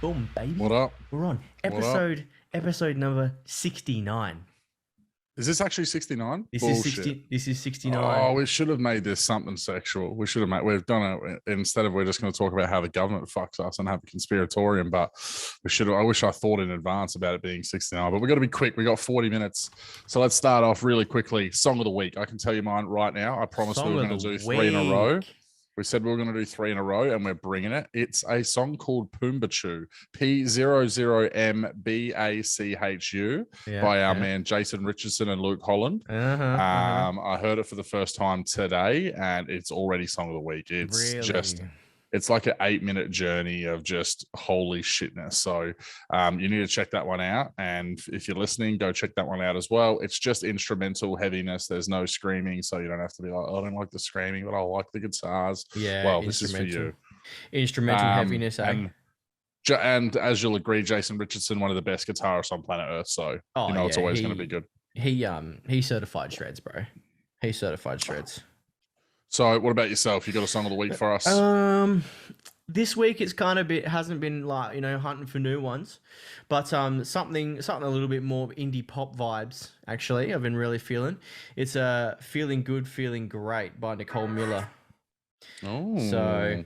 Boom, baby. What up? We're on What up? episode number 69. Is this actually 69? This Bullshit. is 69. Oh, we should have made this something sexual. We've done it instead of we're just going to talk about how the government fucks us and have a conspiratorium. But I wish I thought in advance about it being 69. But we got to be quick. We got 40 minutes, so let's start off really quickly. Song of the week. I can tell you mine right now. I promised we were going to do 3 in a row. We said we were going to do 3 in a row, and we're bringing it. It's a song called Pumbaachu, P00MBACHU, by our man Jason Richardson and Luke Holland. I heard it for the first time today, and it's already song of the week. It's like an 8-minute journey of just holy shitness. So you need to check that one out. And if you're listening, go check that one out as well. It's just instrumental heaviness. There's no screaming. So you don't have to be like, oh, I don't like the screaming, but I like the guitars. Yeah. Well, this is for you. Instrumental heaviness, eh? And as you'll agree, Jason Richardson, one of the best guitarists on planet Earth. So, it's always going to be good. He certified shreds, bro. He certified shreds. So what about yourself? You got a song of the week for us? This week it's kind of hasn't been like, hunting for new ones, but something a little bit more indie pop vibes. Actually, I've been really feeling. It's Feeling Good, Feeling Great by Nicole Miller. Oh. So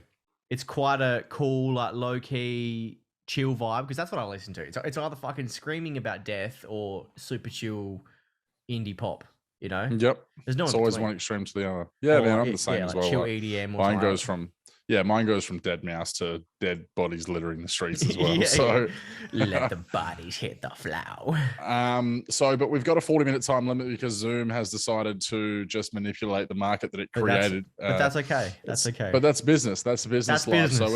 it's quite a cool, like low key chill vibe, because that's what I listen to. It's either fucking screaming about death or super chill indie pop. Yep. There's no. It's always one extreme to the other. Yeah, man, I'm the same as well. Chill EDM. Mine goes from Dead Mouse to dead bodies littering the streets as well. Let the bodies hit the floor. But we've got a 40-minute time limit because Zoom has decided to just manipulate the market that it created. But that's okay. That's okay. But that's business. That's business life. So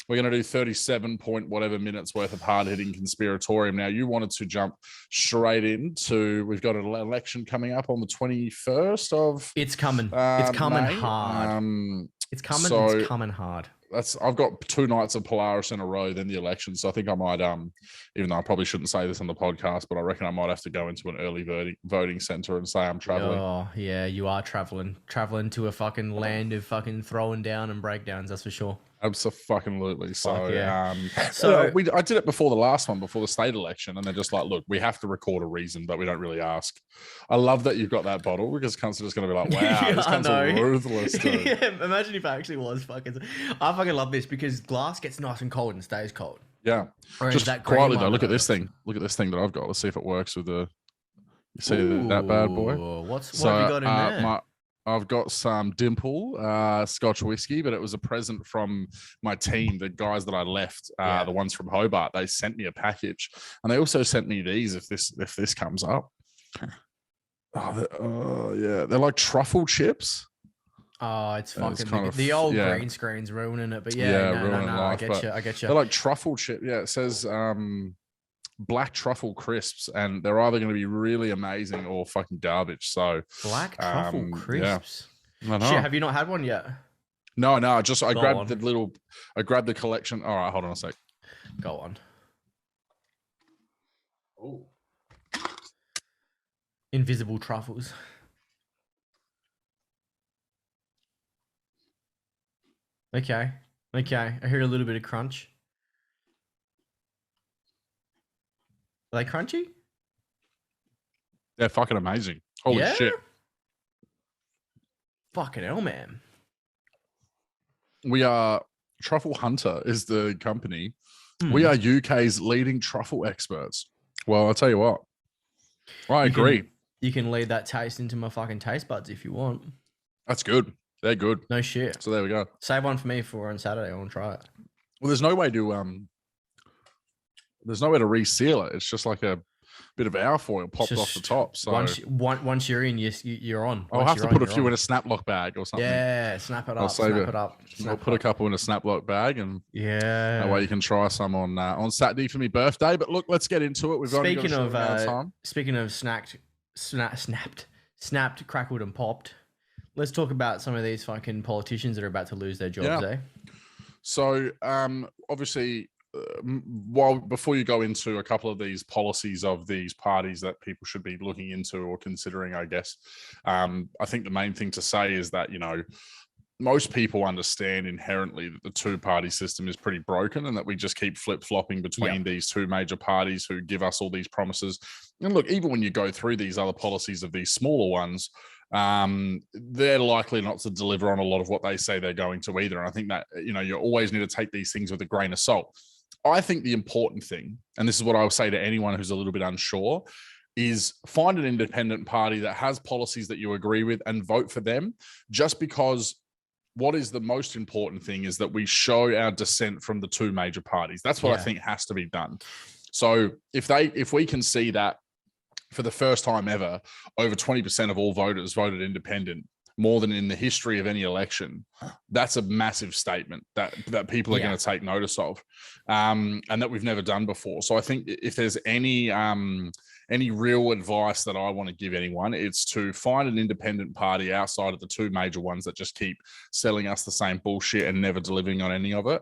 we're gonna do 37 point whatever minutes worth of hard-hitting conspiratorium. Now, you wanted to jump straight into. We've got an election coming up on the 21st of. It's coming. It's coming May. hard. It's coming. It's coming hard. I've got 2 nights of Polaris in a row, then the election. So I think I might, even though I probably shouldn't say this on the podcast, but I reckon I might have to go into an early voting center and say I'm traveling. Oh yeah, you are traveling to a fucking land of fucking throwing down and breakdowns. That's for sure. Absolutely. So, yeah. I did it before the last one, before the state election, and they're just like, look, we have to record a reason, but we don't really ask. I love that you've got that bottle, because cunts are just going to be like, wow, this cunt's ruthless, dude. Yeah, imagine if I actually was fucking. I fucking love this, because glass gets nice and cold and stays cold. Yeah. Just quietly though, look at this thing. Look at this thing that I've got. Let's see if it works with the. You see that bad boy? What have you got in there? I've got some Dimple Scotch whiskey, but it was a present from my team, the guys that I left, the ones from Hobart. They sent me a package, and they also sent me these if this comes up. They're like truffle chips. Oh, it's fucking the old green screen's ruining it, but I get you. They're like truffle chip. Yeah, it says black truffle crisps, and they're either going to be really amazing or fucking garbage. So black truffle crisps. Yeah. I know. Shit, have you not had one yet? No. I grabbed the collection. All right, hold on a sec. Go on. Oh, invisible truffles. Okay. I hear a little bit of crunch. Are they crunchy? They're fucking amazing. Holy shit. Fucking hell, man. We are Truffle Hunter is the company. We are UK's leading truffle experts. Well, I'll tell you what. I agree. You can lead that taste into my fucking taste buds if you want. That's good. They're good. No shit. So there we go. Save one for me for on Saturday. I want to try it. Well, there's no way to reseal it. It's just like a bit of alfoil popped off the top. So once you're in, you're on. I'll have to put a few in a snaplock bag or something. Yeah, snap it up. I'll put a couple in a snaplock bag, and that way you can try some on Saturday for my birthday. But look, let's get into it. Speaking of snapped, crackled, and popped. Let's talk about some of these fucking politicians that are about to lose their jobs, eh? So, obviously, before you go into a couple of these policies of these parties that people should be looking into or considering, I guess, I think the main thing to say is that, most people understand inherently that the two-party system is pretty broken and that we just keep flip-flopping between these two major parties who give us all these promises. And look, even when you go through these other policies of these smaller ones, they're likely not to deliver on a lot of what they say they're going to either. And I think that, you always need to take these things with a grain of salt. I think the important thing, and this is what I will say to anyone who's a little bit unsure, is find an independent party that has policies that you agree with and vote for them, just because what is the most important thing is that we show our dissent from the two major parties. That's what I think has to be done. So if we can see that for the first time ever, over 20% of all voters voted independent, more than in the history of any election, that's a massive statement that people are going to take notice of, and that we've never done before. So I think if there's any real advice that I want to give anyone, it's to find an independent party outside of the two major ones that just keep selling us the same bullshit and never delivering on any of it.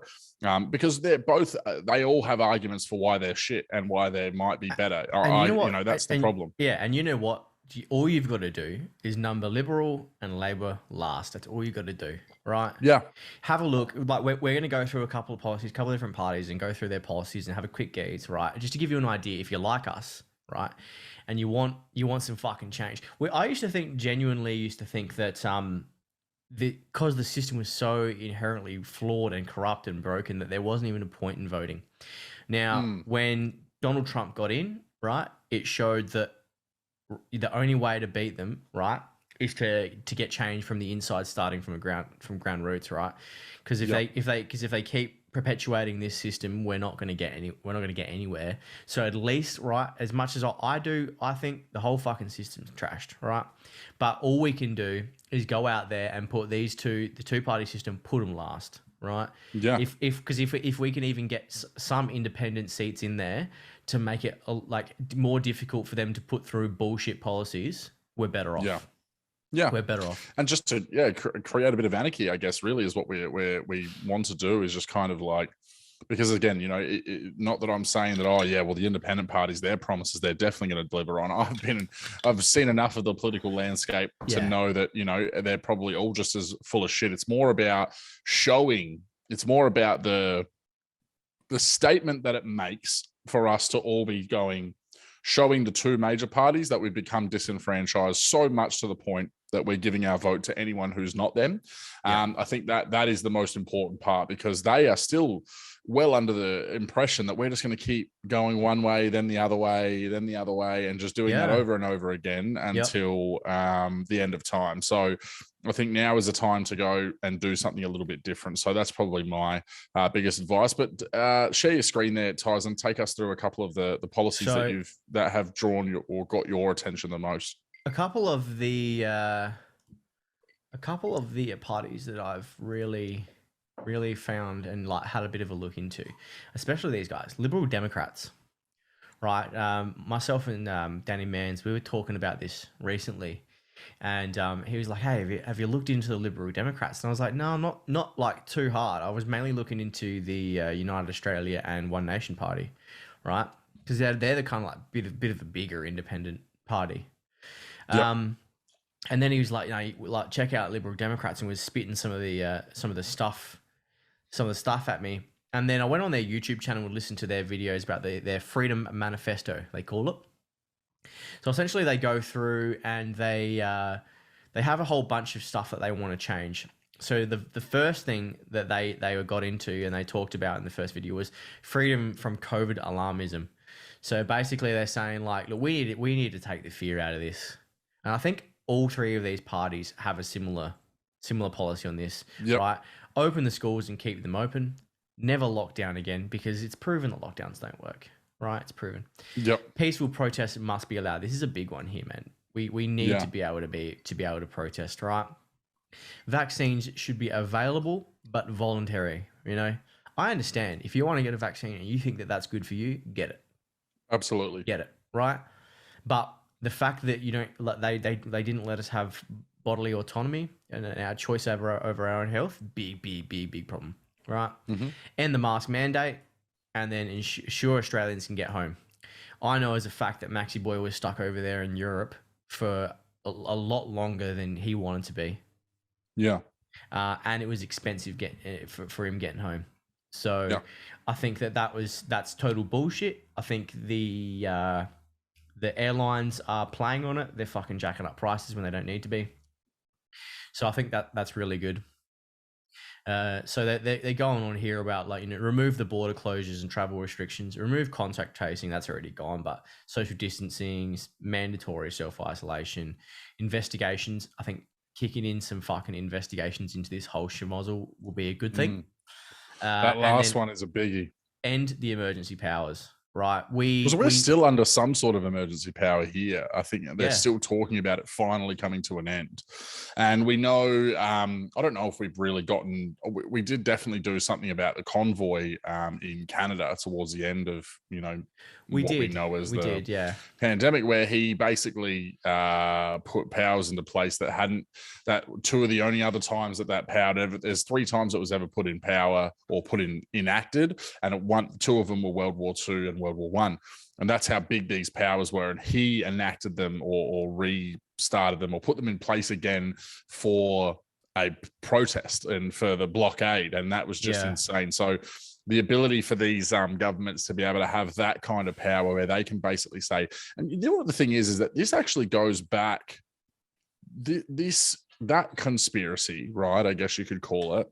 Because they all have arguments for why they're shit and why they might be better. That's the problem. Yeah, and you know what? All you've got to do is number Liberal and Labor last. That's all you got to do, right? Yeah. Have a look. Like we're going to go through a couple of policies, a couple of different parties, and go through their policies and have a quick gaze, right? Just to give you an idea, if you like us, right, and you want some fucking change. I genuinely used to think that because the system was so inherently flawed and corrupt and broken that there wasn't even a point in voting. Now, when Donald Trump got in, right, it showed that the only way to beat them, right, is to get change from the inside, starting from ground roots, right? Because if they keep perpetuating this system, we're not going to get anywhere. So at least, right, as much as I think the whole fucking system's trashed, right? But all we can do is go out there and put the two-party system, put them last, right? Yeah. If we can even get some independent seats in there to make it more difficult for them to put through bullshit policies, we're better off. Yeah, we're better off. And just to create a bit of anarchy, I guess, really is what we want to do, is just kind of like, because again, not that I'm saying that, the independent parties, their promises, they're definitely going to deliver on. I've seen enough of the political landscape to know that, they're probably all just as full of shit. It's more about showing, it's more about the statement that it makes for us to all be showing the two major parties that we've become disenfranchised so much to the point that we're giving our vote to anyone who's not them. I think that is the most important part, because they are still well under the impression that we're just going to keep going one way, then the other way, then the other way, and just doing that over and over again until the end of time. So I think now is the time to go and do something a little bit different. So that's probably my biggest advice. But share your screen there, Tyson, and take us through a couple of the policies that have drawn or got your attention the most. A couple of the parties that I've really found and had a bit of a look into, especially these guys, Liberal Democrats, right? Myself and Danny Mans, we were talking about this recently, and he was like, "Hey, have you looked into the Liberal Democrats?" And I was like, "No, not like too hard. I was mainly looking into the United Australia and One Nation party, right? Because they're the kind of bit of a bigger independent party." And then he was like, check out Liberal Democrats, and was spitting some of the stuff at me. And then I went on their YouTube channel and listened to their videos about their Freedom Manifesto, they call it. So essentially they go through and they have a whole bunch of stuff that they want to change. So the first thing that they got into and they talked about in the first video was freedom from COVID alarmism. So basically they're saying look, we need to take the fear out of this. And I think all three of these parties have a similar policy on this, right? Open the schools and keep them open. Never lock down again, because it's proven that lockdowns don't work, right? It's proven. Peaceful protests must be allowed. This is a big one here, man. We need to be able to protest, right? Vaccines should be available but voluntary. I understand if you want to get a vaccine and you think that that's good for you, get it. Absolutely, get it, right? But the fact that they didn't let us have bodily autonomy and our choice over our own health, big problem, right? And the mask mandate, and then ensure Australians can get home. I know as a fact that Maxi Boy was stuck over there in Europe for a lot longer than he wanted to be. and it was expensive for him getting home. So Yeah. I think that's total bullshit. I think the airlines are playing on it. They're fucking jacking up prices when they don't need to be. So I think that's really good. So they're going on here about, like, remove the border closures and travel restrictions, remove contact tracing, that's already gone, but social distancing, mandatory self-isolation, investigations. I think kicking in some fucking investigations into this whole schmozzle will be a good thing. That last one is a biggie. End the emergency powers. Right, because we're still under some sort of emergency power here. I think they're still talking about it finally coming to an end, and we know. I don't know if we've really gotten. We did definitely do something about the convoy in Canada towards the end of we know as the pandemic, where he basically put powers into place that hadn't. That two of the only other times that power ever. There's 3 times it was ever put in power or enacted, and two of them were World War II and World War I. And that's how big these powers were. And he enacted them or restarted them or put them in place again for a protest and for the blockade. And that was just insane. So the ability for these governments to be able to have that kind of power where they can basically say, and you know what the thing is that this actually goes back, that conspiracy, right? I guess you could call it,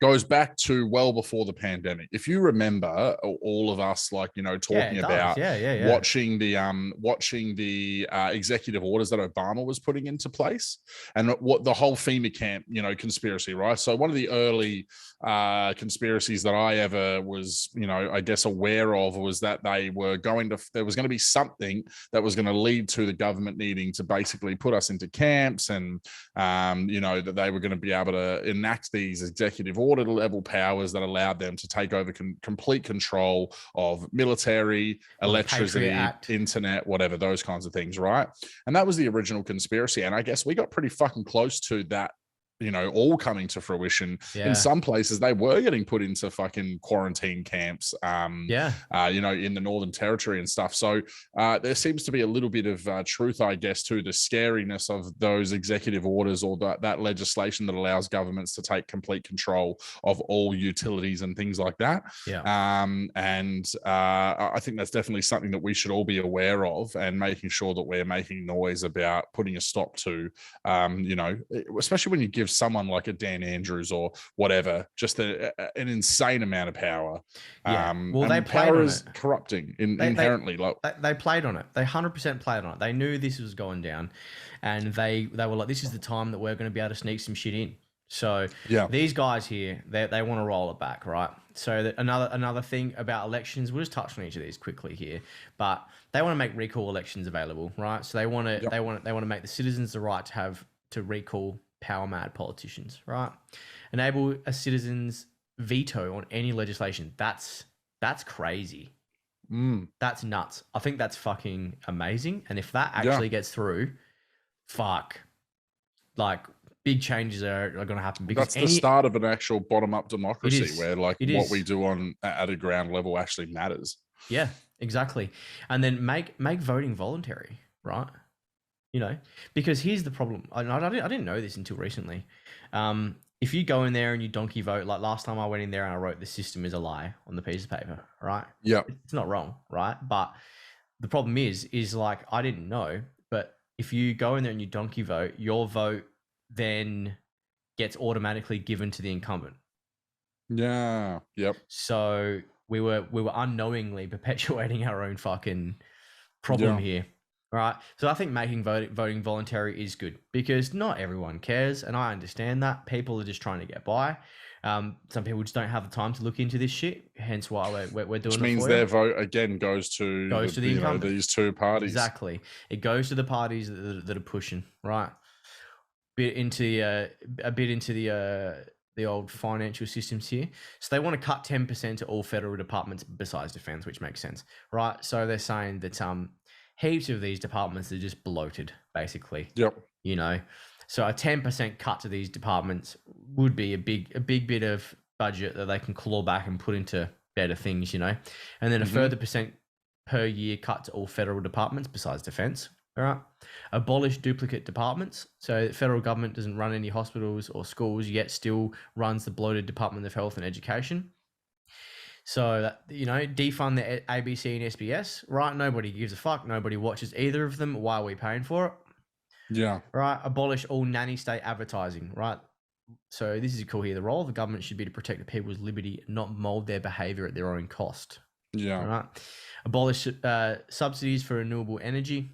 goes back to well before the pandemic. If you remember, all of us, talking about watching the executive orders that Obama was putting into place, and what the whole FEMA camp, conspiracy, right? So one of the early conspiracies that I ever was, I guess aware of was that there was going to be something that was going to lead to the government needing to basically put us into camps, and that they were going to be able to enact these executive order level powers that allowed them to take over complete control of military, electricity, internet, whatever, those kinds of things, right? And that was the original conspiracy. And I guess we got pretty fucking close to that, all coming to fruition. In some places, they were getting put into fucking quarantine camps, in the Northern Territory and stuff. So there seems to be a little bit of truth, I guess, to the scariness of those executive orders or that legislation that allows governments to take complete control of all utilities and things like that. I think that's definitely something that we should all be aware of, and making sure that we're making noise about putting a stop to, especially when you give someone like a Dan Andrews or whatever just an insane amount of power. Well, they played on it. Corrupting inherently. They played on it. They 100% played on it. They knew this was going down, and they were like, this is the time that we're going to be able to sneak some shit in. So these guys here, they want to roll it back, right? So another thing about elections, we'll just touch on each of these quickly here, but they want to make recall elections available, right? So they want to make the citizens the right to recall power mad politicians, right? Enable a citizen's veto on any legislation. That's crazy. That's nuts. I think that's fucking amazing. And if that actually gets through, big changes are going to happen, because that's the start of an actual bottom-up democracy where what we do at a ground level actually matters. Yeah, exactly. And then make voting voluntary, right? Because here's the problem. I didn't know this until recently. If you go in there and you donkey vote, like last time I went in there and I wrote the system is a lie on the piece of paper, right? Yeah. It's not wrong, right? But the problem is I didn't know, but if you go in there and you donkey vote, your vote then gets automatically given to the incumbent. Yeah. Yep. So we were unknowingly perpetuating our own fucking problem here. Right. So I think making voting voluntary is good, because not everyone cares. And I understand that. People are just trying to get by. Some people just don't have the time to look into this shit. Hence why we're doing it. Which means their vote again goes to the incumbent. These two parties. Exactly. It goes to the parties that are pushing, right? A bit into the old financial systems here. So they want to cut 10% to all federal departments besides defense, which makes sense, right? So they're saying that heaps of these departments are just bloated, basically. Yep. So a 10% cut to these departments would be a big bit of budget that they can claw back and put into better things, and then a further percent per year cut to all federal departments besides defense. All right. Abolish duplicate departments. So the federal government doesn't run any hospitals or schools, yet still runs the bloated Department of Health and Education. So that, defund the ABC and SBS, right? Nobody gives a fuck. Nobody watches either of them. Why are we paying for it? Yeah. Right. Abolish all nanny state advertising, right? So this is cool here. The role of the government should be to protect the people's liberty, not mold their behavior at their own cost. Yeah. All right. Abolish subsidies for renewable energy.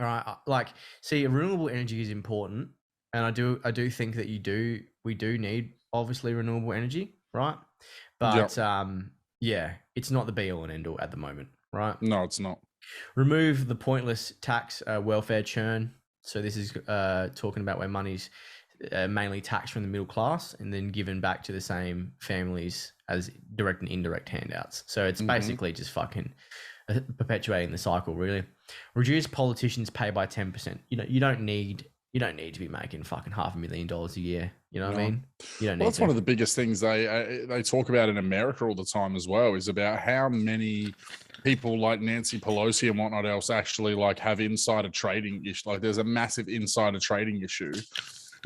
All right. See, renewable energy is important, and I do think that we do need obviously renewable energy, right? But yeah, it's not the be all and end all at the moment, right? No, it's not. Remove the pointless tax welfare churn. So this is talking about where money's mainly taxed from the middle class and then given back to the same families as direct and indirect handouts. So it's basically just fucking perpetuating the cycle, really. Reduce politicians' pay by 10%. You don't need to be making fucking $500,000 a year. You know what I mean? You don't need that's one of the biggest things they talk about in America all the time as well, is about how many people like Nancy Pelosi and whatnot else actually like have insider trading issue. Like there's a massive insider trading issue.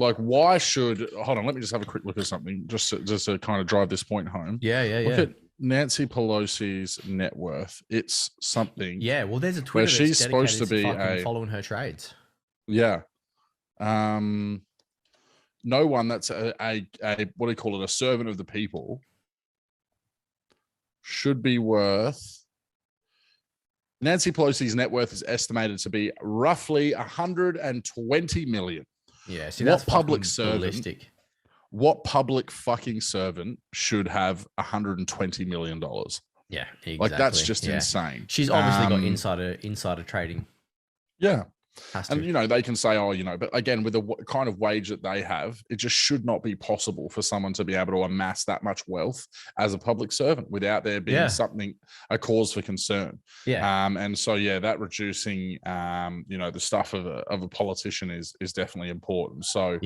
Like why should, hold on, let me just have a quick look at something just to kind of drive this point home. Yeah. Look at Nancy Pelosi's net worth. It's something. Yeah, well, there's a Twitter where she's supposed to be following her trades. Yeah. No one that's a what do you call it, a servant of the people should be worth. Nancy Pelosi's net worth is estimated to be roughly 120 million. Yeah, see, that's public servant. Ballistic. What public fucking servant should have $120 million? Yeah, exactly. Like that's just insane. She's obviously got insider trading. Yeah. And, they can say, but again, with the kind of wage that they have, it just should not be possible for someone to be able to amass that much wealth as a public servant without there being a cause for concern. Yeah. And so, that reducing, the stuff of a politician is definitely important. So,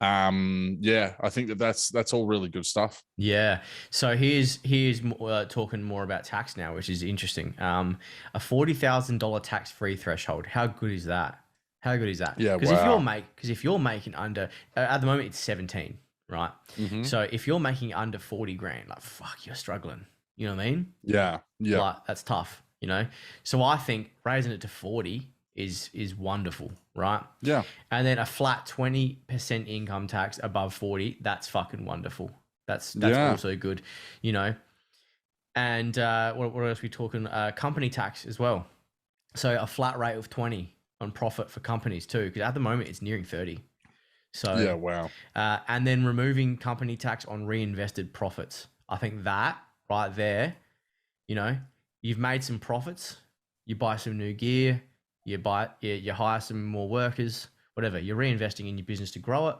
I think that's all really good stuff. Yeah. So here's talking more about tax now, which is interesting. A $40,000 tax-free threshold. How good is that? Yeah. Because if you're making under at the moment it's 17, right? Mm-hmm. So if you're making under 40 grand, like fuck, you're struggling. You know what I mean? Yeah. Yeah. Like that's tough. So I think raising it to 40 is wonderful, right? Yeah. And then a flat 20% income tax above 40, that's fucking wonderful. That's also good, And what else are we talking? Company tax as well. So a flat rate of 20 on profit for companies too, because at the moment it's nearing 30. So yeah, wow. And then removing company tax on reinvested profits. I think that right there, you've made some profits, you buy some new gear, you hire some more workers, whatever. You're reinvesting in your business to grow it.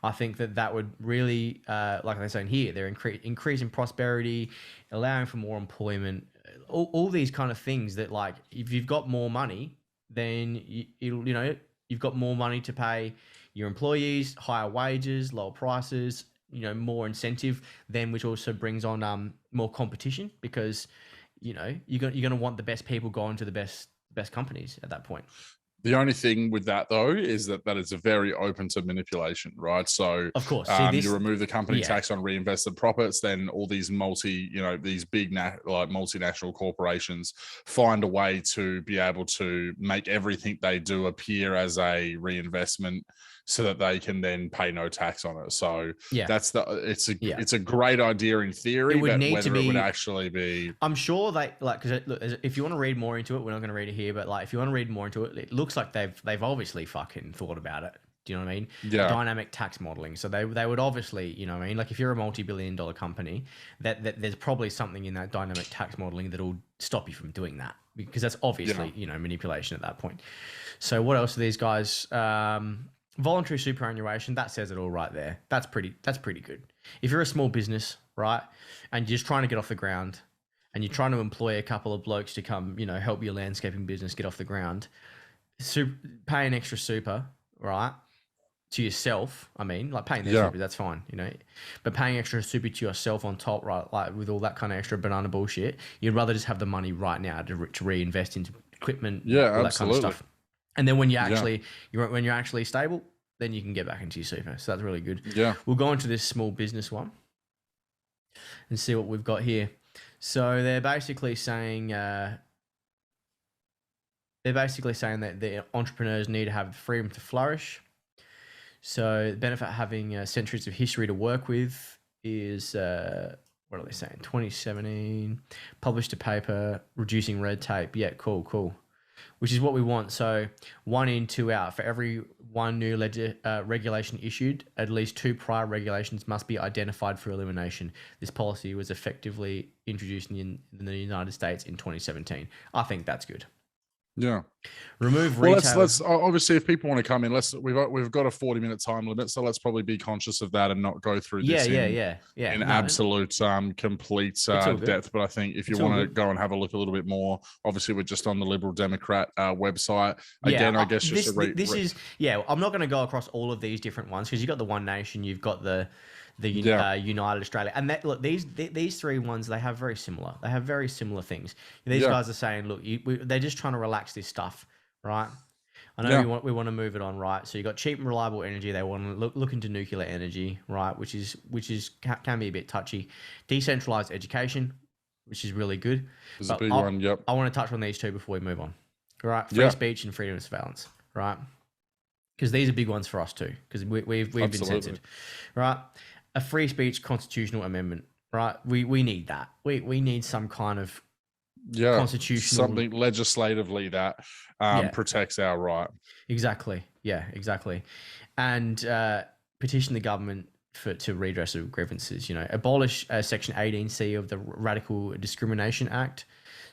I think that would really, like they're saying here, they're increasing prosperity, allowing for more employment, all these kind of things that, like, if you've got more money, then you've got more money to pay your employees, higher wages, lower prices, more incentive, then which also brings on more competition because you're going to want the best people going to the best companies at that point. The only thing with that though is that it's very open to manipulation, right? So of course, you remove the company tax on reinvested profits, then all these these big multinational corporations find a way to be able to make everything they do appear as a reinvestment, so that they can then pay no tax on it. So it's a great idea in theory, but whether it would actually be, I'm sure because if you want to read more into it, we're not going to read it here, but if you want to read more into it, it looks like they've obviously fucking thought about it. Do you know what I mean? Yeah. Dynamic tax modeling. So they would obviously, like if you're a multi-billion-dollar company, that there's probably something in that dynamic tax modeling that'll stop you from doing that, because that's obviously manipulation at that point. So what else are these guys? Voluntary superannuation, that says it all right there. That's pretty good. If you're a small business, right, and you're just trying to get off the ground and you're trying to employ a couple of blokes to come, help your landscaping business get off the ground, pay an extra super, right, to yourself. I mean, like paying their super, that's fine, but paying extra super to yourself on top, right, like with all that kind of extra banana bullshit, you'd rather just have the money right now to reinvest into equipment, all that absolutely. kind of stuff. And then when you actually when you're actually stable, then you can get back into your super. So that's really good. Yeah. We'll go into this small business one and see what we've got here. So they're basically saying that the entrepreneurs need to have the freedom to flourish. So the benefit of having centuries of history to work with is, what are they saying? 2017, published a paper, reducing red tape. Yeah, cool. Which is what we want. So 1 in, 2 out. For every one new regulation issued, at least 2 prior regulations must be identified for elimination. This policy was effectively introduced in the United States in 2017. I think that's good. Yeah. Remove retail. Well, let's obviously, if people want to come in, we've got a 40-minute time limit, so let's probably be conscious of that and not go through this in absolute complete depth. But I think if you want to go and have a look a little bit more, obviously we're just on the Liberal Democrat website. Again, I guess just I'm not going to go across all of these different ones because you've got the One Nation, you've got the United Australia, and look, these 3 ones, they have very similar things. These guys are saying, look, they're just trying to relax this stuff, right? I know we want to move it on, right? So you got cheap and reliable energy. They want to look into nuclear energy, right? Which can be a bit touchy. Decentralized education, which is really good. It's a big one. Yep. I want to touch on these 2 before we move on. Right, free speech and freedom of surveillance, right? Because these are big ones for us too. Because we've been censored, right? A free speech constitutional amendment, right? We need that. We need some kind of constitutional, something legislatively that protects our right. Exactly. Yeah, exactly. And petition the government to redress of grievances. Abolish Section 18C of the Radical Discrimination Act.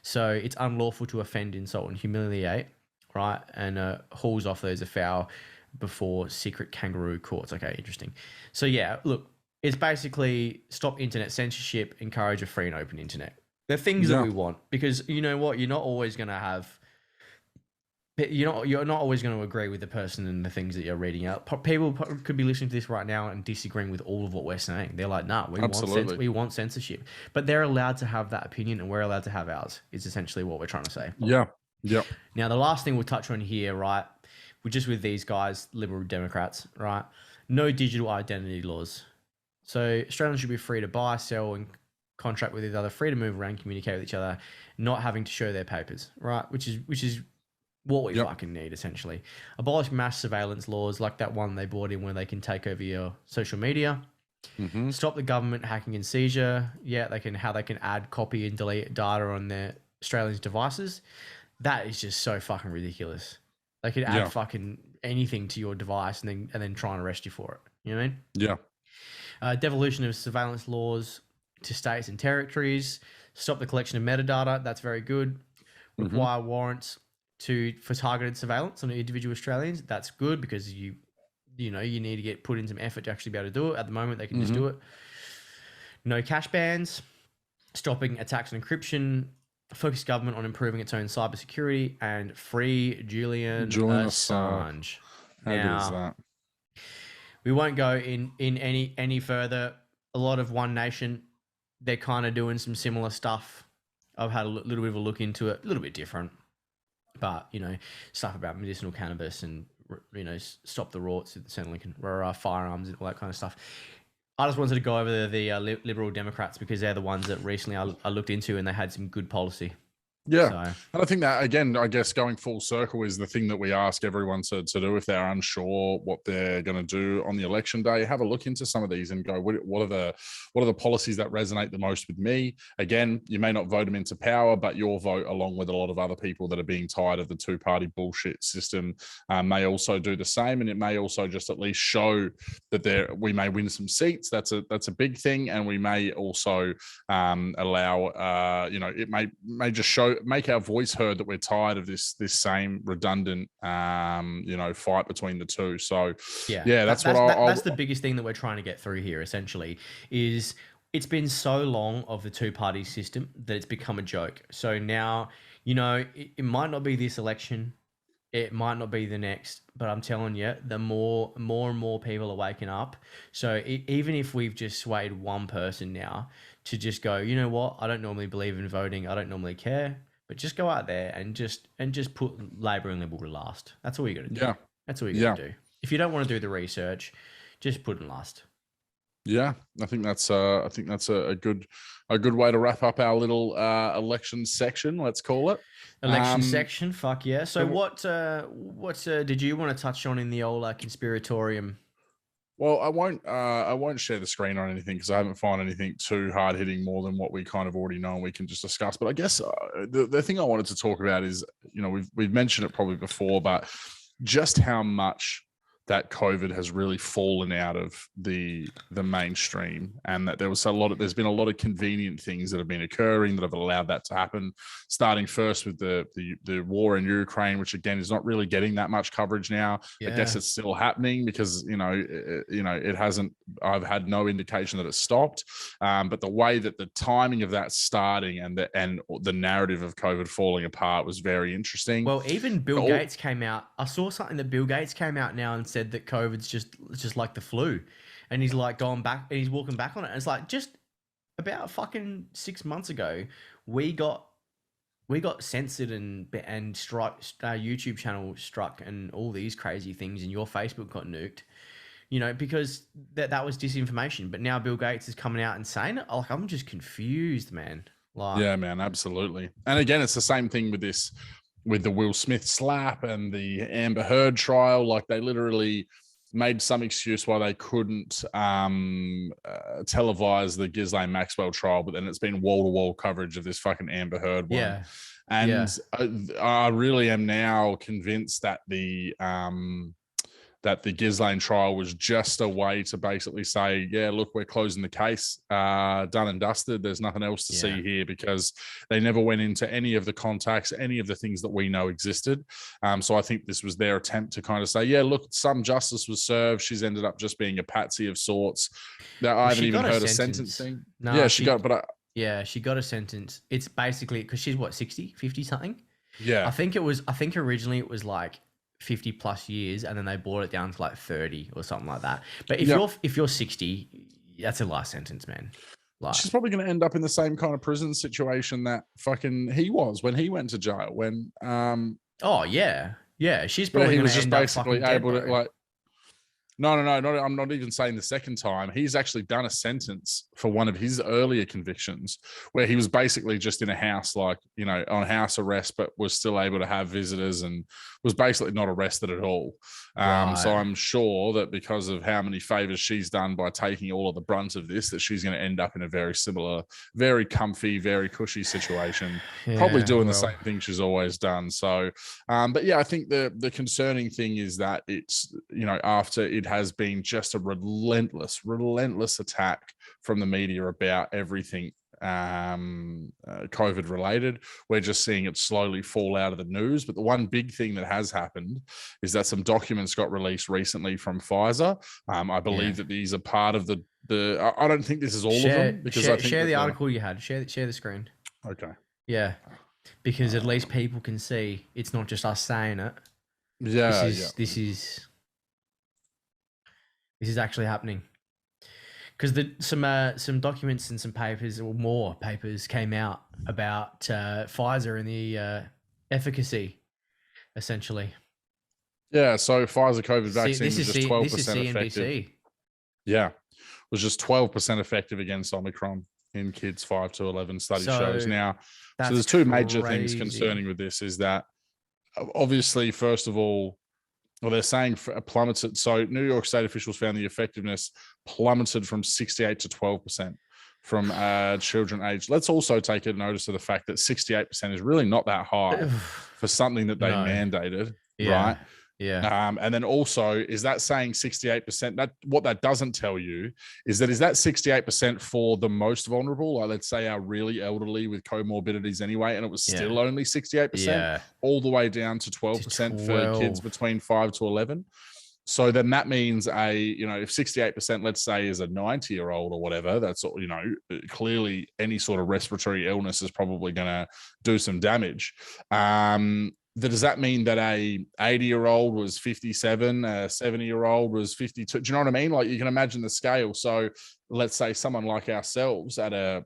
So it's unlawful to offend, insult, and humiliate, right? And hauls off those afoul before secret kangaroo courts. Okay, interesting. So yeah, look. It's basically stop internet censorship, encourage a free and open internet. They're things that we want because you know what? You're not always going to agree with the person and the things that you're reading out. People could be listening to this right now and disagreeing with all of what we're saying. They're like, nah, we want censorship. But they're allowed to have that opinion and we're allowed to have ours, is essentially what we're trying to say. Yeah. Yeah. Now, the last thing we'll touch on here, right, we're just with these guys, Liberal Democrats, right? No digital identity laws. So Australians should be free to buy, sell, and contract with each other, free to move around, communicate with each other, not having to show their papers, right? Which is what we fucking need, essentially. Abolish mass surveillance laws like that one they brought in where they can take over your social media. Mm-hmm. Stop the government hacking and seizure. Yeah, how they can add, copy, and delete data on their Australians' devices. That is just so fucking ridiculous. They could add fucking anything to your device and then try and arrest you for it. You know what I mean? Yeah. Devolution of surveillance laws to states and territories. Stop the collection of metadata. That's very good. Require warrants for targeted surveillance on individual Australians. That's good because you need to get put in some effort to actually be able to do it. At the moment, they can just do it. No cash bans. Stopping attacks and encryption. Focus government on improving its own cybersecurity and free Julian Assange. How good is that? We won't go in any further. A lot of One Nation, they're kind of doing some similar stuff. I've had a little bit of a look into it, a little bit different, but stuff about medicinal cannabis and stop the rorts, certainly firearms and all that kind of stuff. I just wanted to go over the Liberal Democrats because they're the ones that recently I looked into and they had some good policy. Yeah. So. And I think that, again, I guess going full circle is the thing that we ask everyone to do if they're unsure what they're going to do on the election day. Have a look into some of these and go, what are the policies that resonate the most with me? Again, you may not vote them into power, but your vote, along with a lot of other people that are being tired of the 2-party bullshit system, may also do the same. And it may also just at least show that we may win some seats. That's a big thing. And we may also allow, it may just make our voice heard that we're tired of this same redundant fight between the two. So that's the biggest thing that we're trying to get through here essentially is it's been so long of the 2-party system that it's become a joke. So now it might not be this election, it might not be the next, but I'm telling you, the more and more people are waking up. So even if we've just swayed one person now to just go, you know what, I don't normally believe in voting, I don't normally care, but just go out there and just put Labor and Liberal to last. That's all you got to do. Yeah. That's all you got to do. If you don't want to do the research, just put it last. Yeah, I think that's a good way to wrap up our little election section. Let's call it election section. Fuck yeah! So what did you want to touch on in the old conspiratorium? Well, I won't share the screen on anything because I haven't found anything too hard hitting more than what we kind of already know and we can just discuss. But I guess the thing I wanted to talk about is, we've mentioned it probably before, but just how much that COVID has really fallen out of the mainstream, and that there's been a lot of convenient things that have been occurring that have allowed that to happen, starting first with the war in Ukraine, which again is not really getting that much coverage now. I guess it's still happening because it hasn't, I've had no indication that it's stopped, but the way that the timing of that starting and the narrative of COVID falling apart was very interesting. Well, even Bill Gates came out. I saw something that Bill Gates came out now and said that COVID's just like the flu, and he's like going back and he's walking back on it. And it's like, just about fucking 6 months ago, we got censored and struck, our YouTube channel struck, and all these crazy things, and your Facebook got nuked, because that was disinformation. But now Bill Gates is coming out and saying it. Like, I'm just confused, man. Yeah, man, absolutely. And again, it's the same thing with this, with the Will Smith slap and the Amber Heard trial. Like, they literally made some excuse why they couldn't televise the Ghislaine Maxwell trial, but then it's been wall-to-wall coverage of this fucking Amber Heard one. Yeah. And I really am now convinced that the Ghislaine trial was just a way to basically say, yeah, look, we're closing the case, done and dusted. There's nothing else to see here, because they never went into any of the contacts, any of the things that we know existed. So I think this was their attempt to kind of say, yeah, look, some justice was served. She's ended up just being a patsy of sorts. Now, I haven't even heard a sentencing. No, yeah, she got a sentence. It's basically, because she's what, 60, 50 something? Yeah. I think originally it was like 50 plus years, and then they brought it down to like 30 or something like that. But if you're 60, that's a life sentence, man. She's probably going to end up in the same kind of prison situation that fucking he was when he went to jail. When she's probably he was just basically able to, like, no, I'm not even saying the second time. He's actually done a sentence for one of his earlier convictions where he was basically just in a house, like, on house arrest, but was still able to have visitors and was basically not arrested at all. Right. So I'm sure that because of how many favors she's done by taking all of the brunt of this, that she's going to end up in a very similar, very comfy, very cushy situation, probably doing the same thing she's always done. So, but yeah, I think the concerning thing is that it's, after it has been just a relentless attack from the media about everything COVID related, we're just seeing it slowly fall out of the news. But the one big thing that has happened is that some documents got released recently from Pfizer. I believe that these are part of the I don't think this is all of them, because I think share the article you had. Share the screen. Okay. Yeah, because at least people can see it's not just us saying it. Yeah. This is actually happening. Because some documents and some papers, or more papers, came out about Pfizer and the efficacy, essentially. Yeah, so Pfizer COVID vaccine was just 12% effective. Yeah, it was just 12% effective against Omicron in kids 5 to 11, study shows. Now, so there's two major things concerning with this, is that obviously, first of all, they're saying plummeted. So New York State officials found the effectiveness plummeted from 68 to 12% from children aged. Let's also take a notice of the fact that 68% is really not that high for something that they mandated, right? Yeah. And then also, is that saying 68%? That what that doesn't tell you is that 68% for the most vulnerable, like let's say our really elderly with comorbidities anyway, and it was still only 68%, all the way down to 12% for kids between 5 to 11. So then that means if 68%, let's say, is a 90-year-old or whatever, that's, clearly any sort of respiratory illness is probably going to do some damage. Does that mean that a 80-year-old was 57, a 70-year-old was 52? Do you know what I mean? Like, you can imagine the scale. So let's say someone like ourselves at a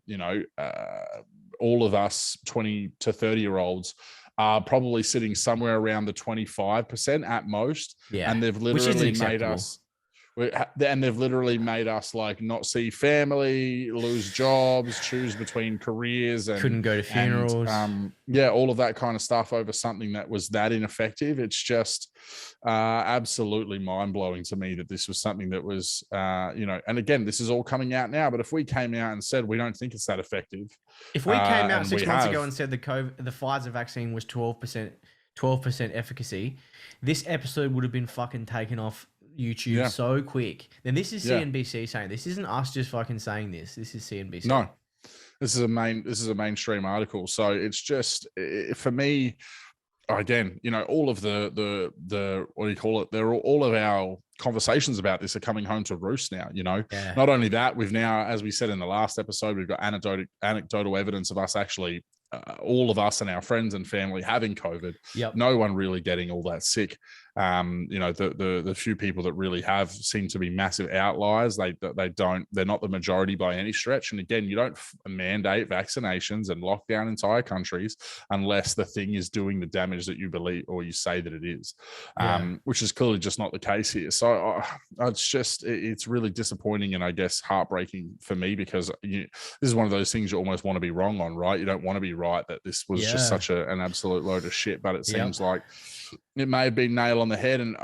all of us 20 to 30-year-olds are probably sitting somewhere around the 25% at most. Yeah. And they've literally made us, and they've literally made us like not see family, lose jobs, choose between careers, and couldn't go to funerals. All of that kind of stuff over something that was that ineffective. It's just absolutely mind-blowing to me that this was something that was, and again, this is all coming out now, but if we came out and said we don't think it's that effective. If we came out 6 months ago and said the Pfizer vaccine was 12% efficacy, this episode would have been fucking taken off YouTube so quick. Then this is CNBC saying this. Isn't us just fucking saying this. This is CNBC. No, this is a mainstream article. So it's just, for me, again, all of the what do you call it? All of our conversations about this are coming home to roost now. Not only that, we've now, as we said in the last episode, we've got anecdotal evidence of us actually, all of us and our friends and family having COVID. Yep. No one really getting all that sick. The few people that really have seem to be massive outliers. They're not the majority by any stretch. And again, you don't mandate vaccinations and lock down entire countries unless the thing is doing the damage that you believe or you say that it is, which is clearly just not the case here. So it's really disappointing and I guess heartbreaking for me, because this is one of those things you almost want to be wrong on, right? You don't want to be right that this was just such an absolute load of shit, but it seems like it may have been nail on the head. And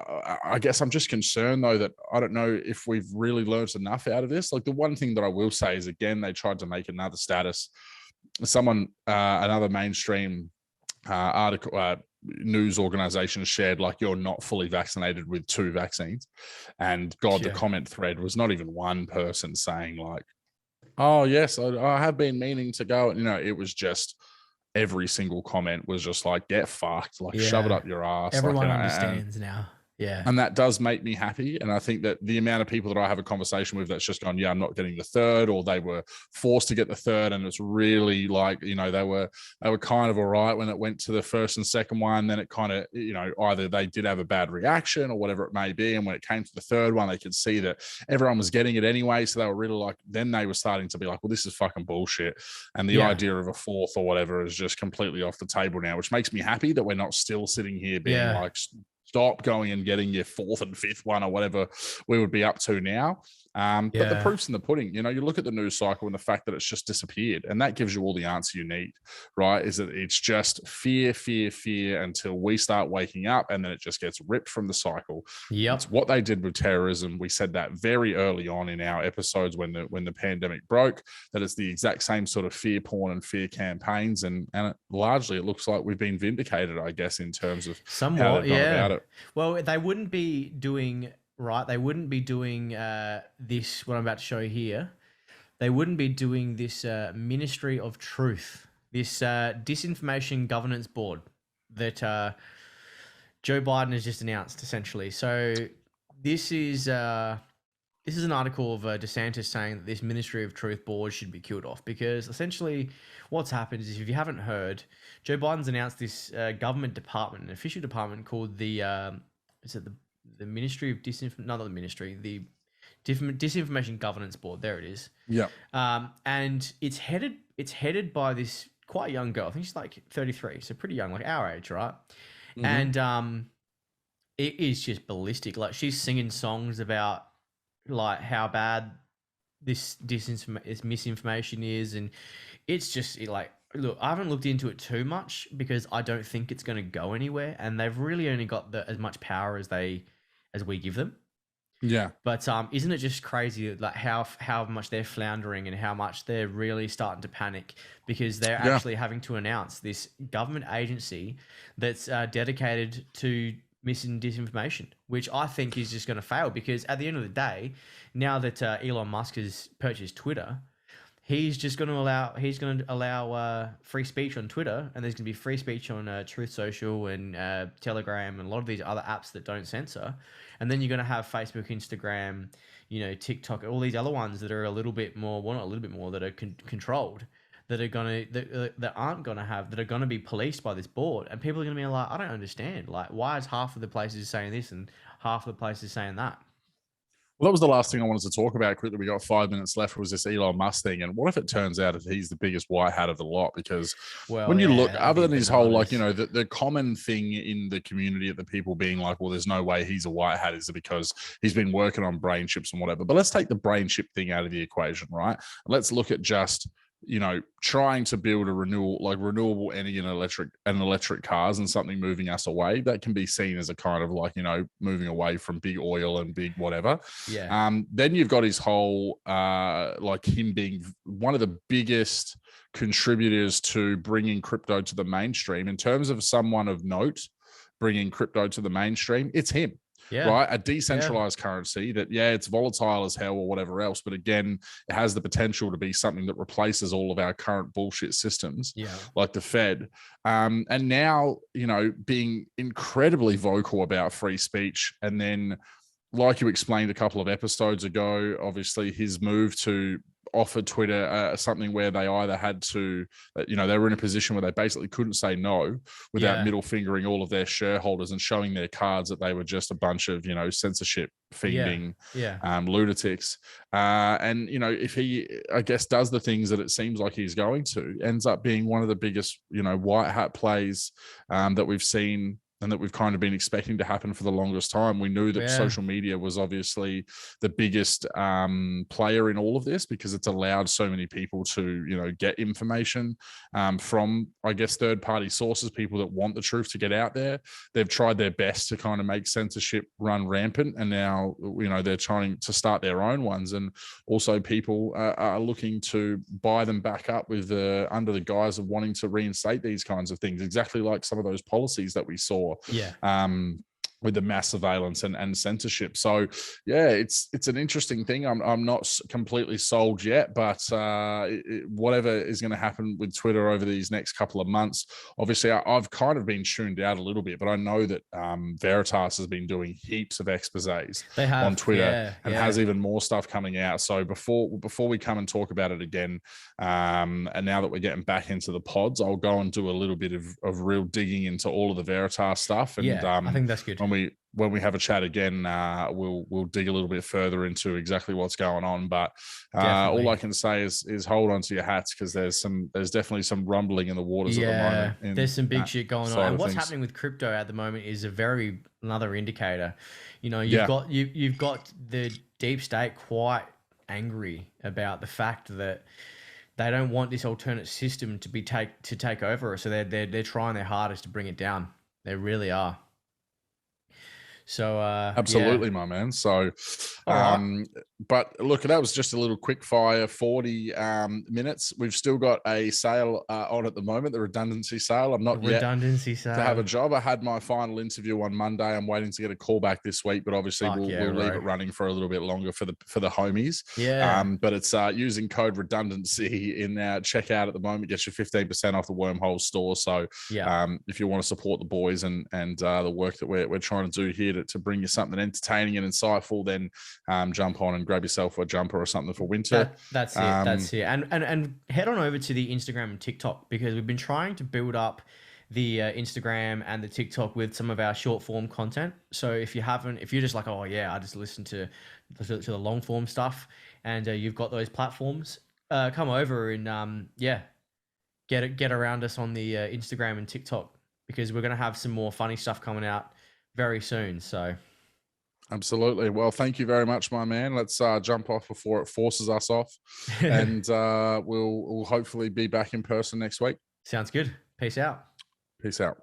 I guess I'm just concerned, though, that I don't know if we've really learned enough out of this. Like, the one thing that I will say is, again, they tried to make another status. Another mainstream article, news organization shared, like, you're not fully vaccinated with 2 vaccines. And God, the comment thread was not even one person saying like, oh, yes, I have been meaning to go. It was just, every single comment was just like, get fucked, like shove it up your ass. Everyone understands now. Yeah. And that does make me happy. And I think that the amount of people that I have a conversation with that's just gone, I'm not getting the 3rd, or they were forced to get the 3rd. And it's really like, they were kind of all right when it went to the 1st and 2nd one. Then it kind of, either they did have a bad reaction or whatever it may be. And when it came to the 3rd one, they could see that everyone was getting it anyway. So they were really like, then they were starting to be like, well, this is fucking bullshit. And the idea of a 4th or whatever is just completely off the table now, which makes me happy that we're not still sitting here being like, stop going and getting your 4th and 5th one or whatever we would be up to now. But the proof's in the pudding. You look at the news cycle and the fact that it's just disappeared, and that gives you all the answer you need, right? Is that it's just fear until we start waking up, and then it just gets ripped from the cycle. Yep. It's what they did with terrorism. We said that very early on in our episodes when the pandemic broke, that it's the exact same sort of fear porn and fear campaigns, and largely it looks like we've been vindicated, I guess, in terms of somewhat, how they've gone about it. Well, they wouldn't be doing this, what I'm about to show you here. They wouldn't be doing this Ministry of Truth, this disinformation governance board that Joe Biden has just announced, essentially. So this is an article of DeSantis saying that this Ministry of Truth board should be killed off, because essentially what's happened is, if you haven't heard, Joe Biden's announced this government department, an official department called the Ministry of the Disinformation Governance Board. There it is. Yeah. And it's headed by this quite young girl. I think she's like 33, so pretty young, like our age, right? Mm-hmm. And it is just ballistic. Like, she's singing songs about like how bad this misinformation is, and it's just look, I haven't looked into it too much because I don't think it's going to go anywhere, and they've really only got as much power as we give them. Yeah. But isn't it just crazy, like how much they're floundering and how much they're really starting to panic, because they're actually having to announce this government agency that's dedicated to mis and disinformation, which I think is just going to fail, because at the end of the day, now that Elon Musk has purchased Twitter, he's going to allow free speech on Twitter, and there's going to be free speech on Truth Social and Telegram and a lot of these other apps that don't censor. And then you're going to have Facebook, Instagram, TikTok, all these other ones that are a little bit more, well, not a little bit more, that are controlled, that are going to be policed by this board. And people are going to be like, I don't understand. Like, why is half of the places saying this and half of the places saying that? Well, that was the last thing I wanted to talk about quickly. We got 5 minutes left, was this Elon Musk thing. And what if it turns out that he's the biggest white hat of the lot? Because when you look, other than his whole, like, you know, the common thing in the community of the people being like, well, there's no way he's a white hat, is it because he's been working on brain chips and whatever. But let's take the brain chip thing out of the equation, right? Let's look at just, you know, trying to build a renewable energy and electric cars and something moving us away. That can be seen as a kind of like, you know, moving away from big oil and big whatever. Yeah. Then you've got his whole like him being one of the biggest contributors to bringing crypto to the mainstream. In terms of someone of note bringing crypto to the mainstream, it's him. Yeah. Right, a decentralized currency that, yeah, it's volatile as hell or whatever else, but again, it has the potential to be something that replaces all of our current bullshit systems, like the Fed. And now, you know, being incredibly vocal about free speech, and then, like you explained a couple of episodes ago, obviously his move to offer Twitter something where they either had to, you know, they were in a position where they basically couldn't say no without middle fingering all of their shareholders and showing their cards that they were just a bunch of, you know, censorship fiending lunatics. And, you know, if he, I guess, does the things that it seems like he's going to, ends up being one of the biggest, you know, white hat plays that we've seen and that we've kind of been expecting to happen for the longest time. We knew that social media was obviously the biggest player in all of this, because it's allowed so many people to, you know, get information from, I guess, third-party sources, people that want the truth to get out there. They've tried their best to kind of make censorship run rampant, and now, you know, they're trying to start their own ones. And also people are looking to buy them back up with under the guise of wanting to reinstate these kinds of things, exactly like some of those policies that we saw with the mass surveillance and censorship. So yeah, it's an interesting thing. I'm not completely sold yet, but whatever is going to happen with Twitter over these next couple of months, obviously I've kind of been tuned out a little bit, but I know that Veritas has been doing heaps of exposés on Twitter and has even more stuff coming out. So before we come and talk about it again, and now that we're getting back into the pods, I'll go and do a little bit of real digging into all of the Veritas stuff. And I think that's good. When we have a chat again, we'll dig a little bit further into exactly what's going on. But all I can say is hold on to your hats, because there's definitely some rumbling in the waters at the moment. There's some big shit going on, and what's happening with crypto at the moment is another indicator. You know, you've got the deep state quite angry about the fact that they don't want this alternate system to take over, so they're trying their hardest to bring it down. They really are. So absolutely, my man. So but look, that was just a little quick fire 40 minutes. We've still got a sale on at the moment, the redundancy sale. I'm not yet to have a job. I had my final interview on Monday. I'm waiting to get a call back this week, but obviously we'll leave it running for a little bit longer for the homies. But it's using code redundancy in our checkout at the moment, gets you 15% off the Wormholes store. So if you want to support the boys and the work that we're trying to do here to bring you something entertaining and insightful, then jump on and grab yourself a jumper or something for winter. That's it. And head on over to the Instagram and TikTok, because we've been trying to build up the Instagram and the TikTok with some of our short form content. So if you're just like, oh yeah, I just listen to the long form stuff, and you've got those platforms, come over and get around us on the Instagram and TikTok, because we're gonna have some more funny stuff coming out very soon. So absolutely. Well, thank you very much, my man. Let's jump off before it forces us off, and we'll hopefully be back in person next week. Sounds good. Peace out. Peace out.